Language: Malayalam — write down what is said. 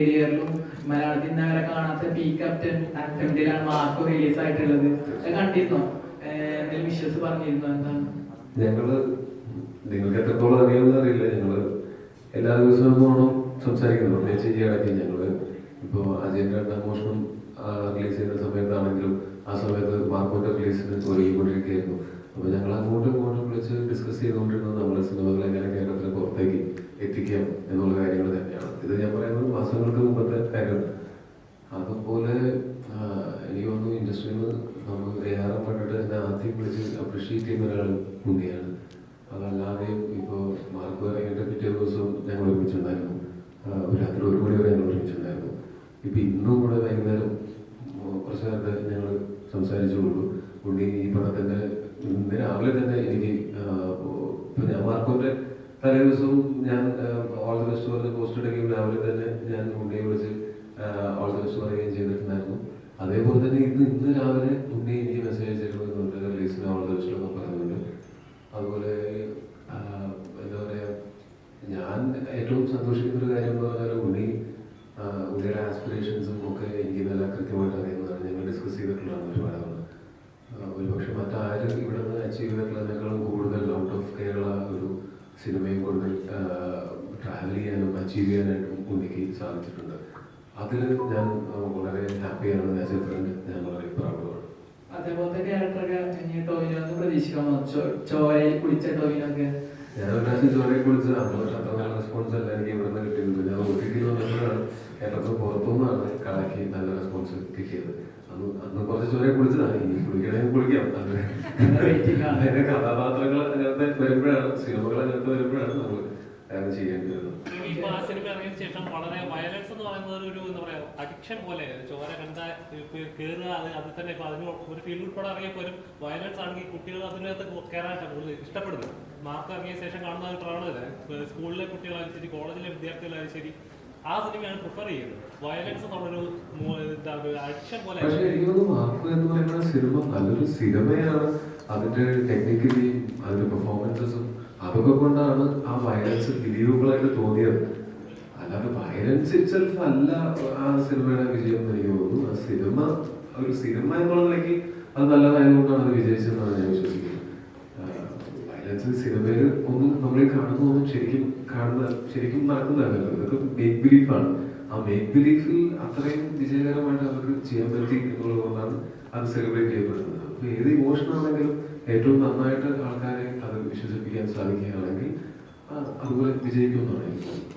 കരിയറിലും മലയാളത്തിൽ നിന്ന് അവരെ കാണാത്ത പി ക്യാപ്റ്റൻ അറ്റംപ്റ്റിലാണ് മാർക്കോ റിലീസ് ആയിട്ടുള്ളത്. കണ്ടിരുന്നോ? എന്തെങ്കിലും വിശ്വസ് പറഞ്ഞിരുന്നോ? എന്താണ് ഞങ്ങള് നിങ്ങൾക്ക് എത്രത്തോളം അറിയാമെന്ന് അറിയില്ല. ഞങ്ങള് എല്ലാ ദിവസവും ഓണം സംസാരിക്കുന്നു. പ്രത്യേകിച്ച് ഈ ഇടയ്ക്ക് ഞങ്ങള് ഇപ്പോ അജയന്റെ രണ്ടാം മോഷണം റിലീസ് ചെയ്യുന്ന സമയത്താണെങ്കിലും ആ സമയത്ത് മാർക്കോന്റെ റിലീസിന് ഒരുങ്ങിക്കൊണ്ടിരിക്കുകയായിരുന്നു. അപ്പൊ ഞങ്ങൾ അങ്ങോട്ടും ഇങ്ങോട്ടും വിളിച്ച് ഡിസ്കസ് ചെയ്തുകൊണ്ടിരുന്നത് നമ്മുടെ സിനിമകൾ എങ്ങനെ കേരളത്തിന് പുറത്തേക്ക് എത്തിക്കാം എന്നുള്ള കാര്യങ്ങൾ തന്നെയാണ്. ഇത് ഞാൻ പറയുന്നത് മാസങ്ങൾക്ക് മുമ്പത്തെ കാര്യമാണ്. അതുപോലെ എനിക്ക് തോന്നുന്നു ഇൻഡസ്ട്രിയിൽ നിന്ന് നമ്മൾ ഏറെ കണ്ടിട്ട് എന്നെ ആദ്യം വിളിച്ച് അപ്രീഷിയേറ്റ് ചെയ്യുന്ന ഒരാൾ മുന്നിയാണ്. അതല്ലാതെയും ഇപ്പോൾ മാർക്ക് ഇറങ്ങിയിട്ട് പിറ്റേ ദിവസവും ഞങ്ങൾ ഒരുമിച്ചുണ്ടായിരുന്നു. രാത്രി 1 മണി വരെ ഞങ്ങൾ ഒരുമിച്ചുണ്ടായിരുന്നു. ഇപ്പൊ ഇന്നും കൂടെ വൈകുന്നേരം കുറച്ച് നേരത്തെ ഞങ്ങൾ സംസാരിച്ചുള്ളൂ. ഉണ്ണി ഈ പടത്തിന്റെ ഇന്ന് രാവിലെ തന്നെ എനിക്ക് ഇപ്പൊ ഞാൻ മാർക്കോന്റെ തലേ ദിവസവും ഞാൻ ഓൾ ദി ബെസ്റ്റ് പറഞ്ഞ പോസ്റ്റ് ഇടുകയും രാവിലെ തന്നെ ഞാൻ ഉണ്ണിയെ വിളിച്ച് ഓൾ ദി ബെസ്റ്റ് പറയുകയും ചെയ്തിട്ടുണ്ടായിരുന്നു. അതേപോലെ തന്നെ ഇന്ന് രാവിലെ ഉണ്ണി എനിക്ക് മെസ്സേജ് അയച്ചിട്ടുണ്ട് റിലീസിന് ഓൾ ദി ബെസ്റ്റ് എന്നൊക്കെ പറയുന്നുണ്ട്. അതുപോലെ എന്താ പറയാ, ഞാൻ ഏറ്റവും സന്തോഷിക്കുന്ന ഒരു കാര്യം എന്ന് പറഞ്ഞാൽ ഉണ്ണിയുടെ ആസ്പിറേഷൻസും ഒക്കെ എനിക്ക് നല്ല കൃത്യമായിട്ട് അറിയുന്നതാണ്. ഞങ്ങൾ ഡിസ്കസ് ചെയ്തിട്ടുള്ളതാണ് ഒരുപാട്. ഒരുപക്ഷെ മറ്റാരും ഇവിടെ നിന്ന് അച്ചീവ് ചെയ്തിട്ടുള്ളതിനേക്കാളും കൂടുതൽ ഔട്ട് ഓഫ് കേരള ഒരു സിനിമയെ കൊണ്ട് ട്രാവൽ ചെയ്യാനും അച്ചീവ് ചെയ്യാനായിട്ടും ഉണ്ണിക്ക് സാധിച്ചിട്ടുണ്ട്. അതിൽ ഞാൻ വളരെ ഹാപ്പിയാണ്. ആസ് എ ഫ്രണ്ട് ഞാൻ വളരെ പ്രൗഡാണ്. അതേപോലത്തെ ക്യാരക്ടറൊക്കെ ടോവിനോന്ന് പ്രതീക്ഷിക്കാമോ? ചോരയിൽ കുളിച്ച ടോവിനൊക്കെ ഞാൻ ഒരു പ്രാവശ്യം ചോരയിൽ കുളിച്ച് അത്ര നല്ല റെസ്പോൺസ് അല്ല എനിക്ക് ഇവിടെ നിന്ന് കിട്ടിയത്. ഞാൻ ഒറ്റയ്ക്ക് വന്നപ്പോഴാണ് കേരളത്തിൽ പുറത്തുനിന്നാണ് കടയ്ക്ക് നല്ല റെസ്പോൺസ് കിട്ടിയത്. അന്ന് കുറച്ച് ചോരയെ കുളിച്ചതാണ്. ഇനി കുളിക്കണമെങ്കിൽ കുളിക്കാം. അതിന്റെ കഥാപാത്രങ്ങൾ അങ്ങനത്തെ വരുമ്പോഴാണ്, സിനിമകൾ അങ്ങനത്തെ വരുമ്പോഴാണ് നമ്മൾ അങ്ങനെ ചെയ്യേണ്ടി വരുന്നത്. ആ സിനിമ ഇറങ്ങിയ ശേഷം വളരെ വയലൻസ് എന്ന് പറയുന്നത് ഒരു എന്താ പറയാ അഡിക്ഷൻ പോലെ ചോര കണ്ട കയറുക. അതിൽ തന്നെ ഇപ്പൊ അതിന് ഒരു ഫീൽ ഉൾപ്പെടെ ഇറങ്ങിയപ്പോലും വയലൻസ് ആണെങ്കിൽ കുട്ടികൾ അതിനകത്ത് കയറാനാണ് കൂടുതൽ ഇഷ്ടപ്പെടുന്നത്. മാർക്ക് ഇറങ്ങിയ ശേഷം കാണുന്ന ഒരു പ്രവണത സ്കൂളിലെ കുട്ടികളായാലും ശരി, കോളേജിലെ വിദ്യാർത്ഥികളായാലും ശരി, ആ സിനിമയാണ് പ്രിഫർ ചെയ്യുന്നത്. വയലൻസ് എന്നുള്ളൊരു അഡിക്ഷൻ പോലെ. പക്ഷേ എനിക്ക് തോന്നുന്നു മാർക്ക് എന്ന് പറയുന്ന സിനിമ നല്ലൊരു സിനിമയാണ്. അതിന്റെ ടെക്നിക്കലിയും അതിന്റെ പെർഫോമൻസസും അതൊക്കെ കൊണ്ടാണ് ആ വയലൻസ് ബിലീവബിൾ ആയിട്ട് തോന്നിയത്. അല്ലാതെ വയലൻസ് ഇറ്റ്സെൽഫ് അല്ല ആ സിനിമയുടെ വിജയം എന്ന് എനിക്ക് തോന്നുന്നു. ആ സിനിമ ഒരു സിനിമ എന്നുള്ളതിലേക്ക് അത് നല്ലതായതുകൊണ്ടാണ് അത് വിജയിച്ചതെന്നാണ് ഞാൻ വിശ്വസിക്കുന്നത്. വയലൻസ് സിനിമയിൽ ഒന്നും നമ്മൾ കാണുന്നതൊന്നും ശരിക്കും നടക്കുന്നതല്ല. ഇതൊക്കെ മേക്ക് ബിലീഫാണ്. ആ മേക്ക് ബിലീഫിൽ അത്രയും വിജയകരമായിട്ട് അവർക്ക് ചെയ്യാൻ പറ്റി എന്നുള്ളതുകൊണ്ടാണ് അത് സെലിബ്രേറ്റ് ചെയ്യപ്പെടുന്നത്. അപ്പൊ ഏത് ഇമോഷനാണെങ്കിലും ഏറ്റവും നന്നായിട്ട് ആൾക്കാരെ അത് വിശ്വസിപ്പിക്കാൻ സാധിക്കുകയാണെങ്കിൽ അതുപോലെ വിജയിക്കുമെന്നാണ് എനിക്ക് തോന്നുന്നത്.